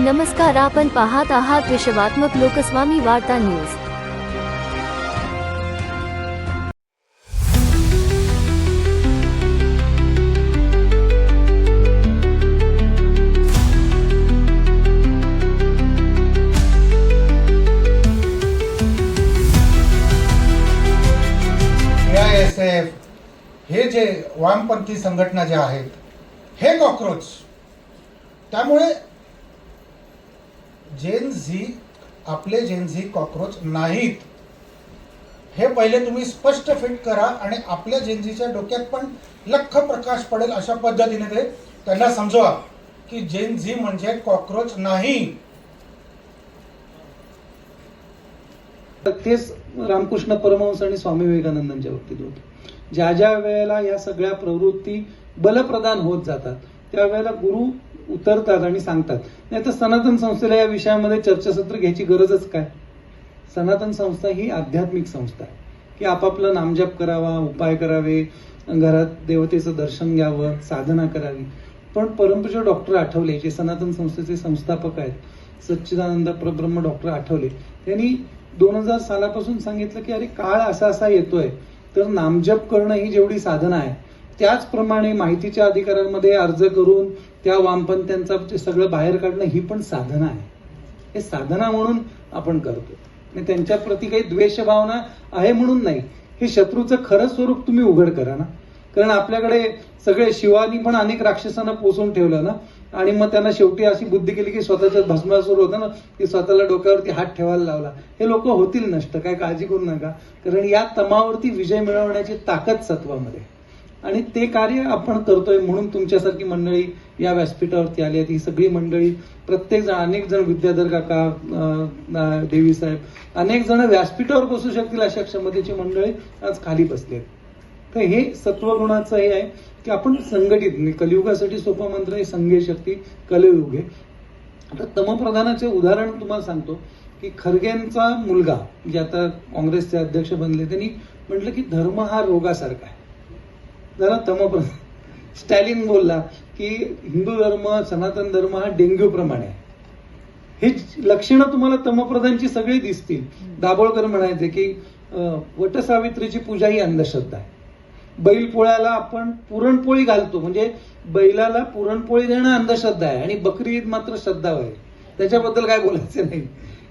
नमस्कार, आपण पाहत आहात विश्वात्मक लोकस्वामी वार्ता न्यूज। AISF हे जे वामपंथी संघटना ज्या आहेत हे कॉकरोच, त्यामुळे जेन झी आपले जेन झी कॉकरोच नाहीत हे पहिले तुम्ही स्पष्ट फिट करा आणि आपल्या जेन झीच्या डोक्यात पण लख प्रकाश पडेल अशा पद्धतीने ते त्यांना समजवा की जेन झी म्हणजे कॉकरोच नाही। तेच रामकृष्ण परमहंस आणि स्वामी विवेकानंदांच्या बाबतीत होतं। ज्या ज्या वेळेला या सगळ्या प्रवृत्ती बलप्रदान होत जातात त्यावेळेला गुरु उतरतात आणि सांगतात। नाही तर सनातन संस्थेला या विषयामध्ये चर्चासत्र घ्यायची गरजच काय? सनातन संस्था ही आध्यात्मिक संस्था आहे की आपापलं नामजप करावा, उपाय करावे, घरात देवतेचं दर्शन घ्यावं, साधना करावी। पण परमपूज्य डॉक्टर आठवले जे सनातन संस्थेचे संस्थापक आहेत, सच्चिदानंद परब्रह्म डॉक्टर आठवले, त्यांनी 2000 सालापासून सांगितलं की अरे काळ असा असा येतोय तर नामजप करणं ही जेवढी साधना आहे त्याचप्रमाणे माहितीच्या अधिकारांमध्ये अर्ज करून त्या वामपंथ्यांचा सगळं बाहेर काढणं ही पण साधना आहे। हे साधना म्हणून आपण करतो, त्यांच्या प्रती काही द्वेष भावना आहे म्हणून नाही। हे शत्रूचं खरं स्वरूप तुम्ही उघड करा ना, कारण आपल्याकडे सगळे शिवानी पण अनेक राक्षसांना पोसून ठेवलं ना, आणि मग त्यांना शेवटी अशी बुद्धी केली की स्वतःच्या भस्मासूर होतं ना की स्वतःला डोक्यावरती हात ठेवायला लावला। हे लोक होतील नष्ट, काय काळजी करू नका, कारण या तमावरती विजय मिळवण्याची ताकद सत्वामध्ये, आणि ते कार्य आपण करतोय म्हणून तुमच्यासारखी मंडळी या व्यासपीठावरती आली आहेत। ही सगळी मंडळी, प्रत्येक जण, अनेक जण, विद्याधर काका, देवी साहेब, अनेक जण व्यासपीठावर बसू शकतील अशा क्षमतेची मंडळी आज खाली बसली आहेत। तर हे सत्वगुणाचं हे आहे की आपण संघटित, कलियुगासाठी सोपा मंत्र आहे संघे शक्ती कलियुगे। आता तमप्रधानाचे उदाहरण तुम्हाला सांगतो की खरगेंचा मुलगा जे आता काँग्रेसचे अध्यक्ष बनले, त्यांनी म्हटलं की धर्म हा रोगासारखा आहे। जरा तमप्रधान स्टॅलिन बोलला की हिंदू धर्म, सनातन धर्म हा डेंग्यू प्रमाणे आहे। हे लक्षणं तुम्हाला तमप्रधानची सगळी दिसतील। दाभोळकर म्हणायचे की वटसावित्रीची पूजा ही अंधश्रद्धा आहे। बैल पोळ्याला आपण पुरणपोळी घालतो, म्हणजे बैलाला पुरणपोळी देणं अंधश्रद्धा आहे, आणि बकरी ईद मात्र श्रद्धा आहे, त्याच्याबद्दल काय बोलायचं नाही।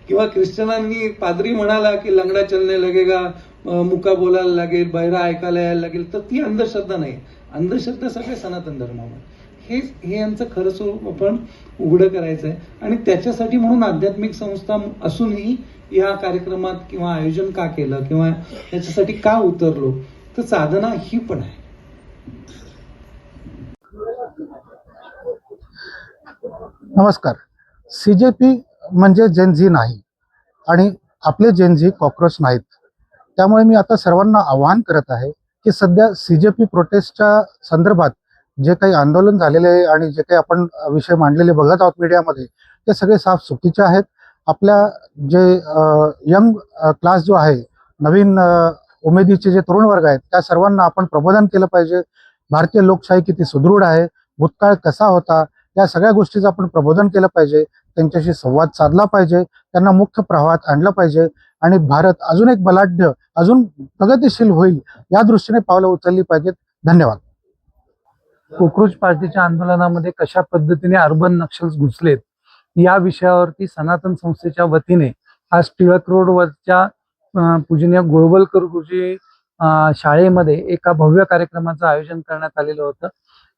किंवा ख्रिश्चनांनी पादरी म्हणाला की लंगडा चलने लगेगा, मुका बोलायला लागेल, बहिरा ऐकायला यायला लागेल, तर ती अंधश्रद्धा नाही। अंधश्रद्धा सगळे सनातन धर्मामध्ये, हे यांचं खरं स्वरूप आपण उघडं करायचं आहे। आणि त्याच्यासाठी म्हणून आध्यात्मिक संस्था असूनही या कार्यक्रमात किंवा आयोजन का केलं किंवा त्याच्यासाठी का उतरलो, तर साधना ही पण आहे। नमस्कार, CJP म्हणजे जेन झी नाही आणि आपले जेन झी कॉकरोच नाहीत। त्यामुळे मी आता सर्वांना आवाहन करत आहे की सध्या CJP प्रोटेस्टच्या संदर्भात जे काही आंदोलन झालेले आहे आणि जे काही आपण विषय मांडलेले बघत आहोत मीडियामध्ये, ते सगळे साफ चुकीचे आहेत। आपल्या जे यंग क्लास जो आहे, नवीन उमेदीचे जे तरुण वर्ग आहेत, त्या सर्वांना आपण प्रबोधन केलं पाहिजे। भारतीय लोकशाही किती सुदृढ आहे, भूतकाळ कसा होता, या सगळ्या गोष्टीचं आपण प्रबोधन केलं पाहिजे, त्यांच्याशी संवाद साधला पाहिजे, त्यांना मुख्य प्रवाहात आणलं पाहिजे आणि भारत अजून एक बलाढ्य, अजून प्रगतिशील होईल या दृष्टीने पावलं उचलली पाहिजेत। धन्यवाद। कोक्रोच पार्टीच्या आंदोलनामध्ये कशा पद्धतीने अर्बन नक्षल्स घुसलेत या विषयावरती सनातन संस्थेच्या वतीने आज टिळक रोडवरच्या पूजनीय गोळवलकर गुरुजी शाळेमध्ये एका भव्य कार्यक्रमाचं आयोजन करण्यात आलेलं होतं।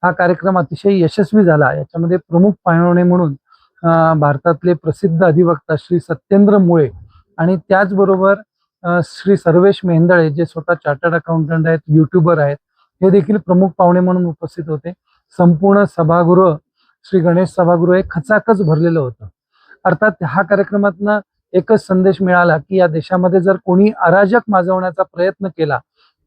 हा कार्यक्रम अतिशय यशस्वी झाला। याच्यामध्ये प्रमुख पाहुणे म्हणून भारतातले प्रसिद्ध अधिवक्ता श्री सत्येंद्र मुळे आणि त्याचबरोबर श्री सर्वेश मेहेंदळे जे स्वतः चार्टर्ड अकाउंटंट आहेत, युट्यूबर आहेत, हे देखील प्रमुख पाहुणे म्हणून उपस्थित होते। संपूर्ण सभागृह, श्री गणेश सभागृह हे खचाखच भरलेलं होतं। अर्थात हा कार्यक्रमातनं एकच संदेश मिळाला की या देशामध्ये जर कोणी अराजक माजवण्याचा प्रयत्न केला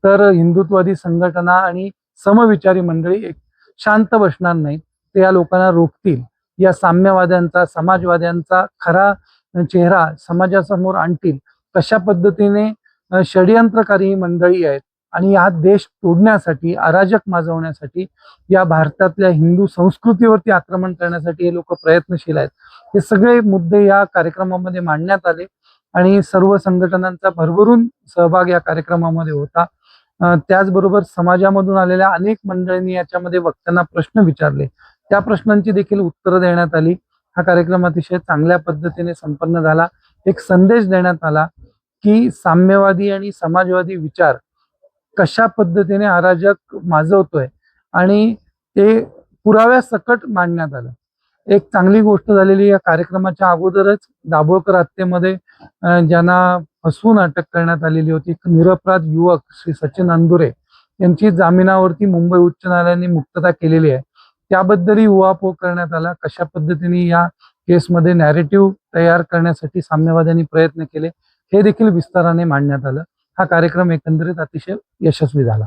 तर हिंदुत्ववादी संघटना आणि समविचारी मंडळी एक शांत बसणार नाहीत, ते या लोकांना रोखतील। या साम्यवाद्यांचा, समाजवाद्यांचा खरा चेहरा समाजासमोर आणतील। कशा पद्धतीने षडयंत्रकारी ही मंडळी आहेत आणि हा देश तोडण्यासाठी, अराजक माजवण्यासाठी, या भारतातल्या हिंदू संस्कृतीवरती आक्रमण करण्यासाठी हे लोक प्रयत्नशील आहेत. हे सगळे मुद्दे या कार्यक्रमामध्ये मांडण्यात आले आणि सर्व संघटनांचा भरभरून सहभाग या कार्यक्रमामध्ये होता. त्याचबरोबर समाजामधून आलेल्या अनेक मंडळींनी याच्यामध्ये वक्त्यांना प्रश्न विचारले. त्या प्रश्नांची देखील उत्तरं देण्यात आली. हा कार्यक्रम अतिशय चांगल्या पद्धतीने संपन्न झाला. एक संदेश देण्यात आला की साम्यवादी आणि समाजवादी विचार कशा पद्धतीने अराजक माजवतोय आणि ते पुराव्यासकट मांडण्यात आलं. एक चांगली गोष्ट झालेली, या कार्यक्रमाच्या अगोदरच दाभोळकर हत्येमध्ये ज्यांना फसवून अटक करण्यात आलेली होती, निरपराध युवक श्री सचिन अंदुरे यांची जामिनावरती मुंबई उच्च न्यायालयाने मुक्तता केलेली आहे. त्याबद्दलही उहापोह करण्यात आला. कशा पद्धतीने या केसमध्ये नॅरेटिव्ह तयार करण्यासाठी साम्यवाद्यांनी प्रयत्न केले हे देखील विस्ताराने मांडण्यात आलं. हा कार्यक्रम एकंदरीत अतिशय यशस्वी झाला.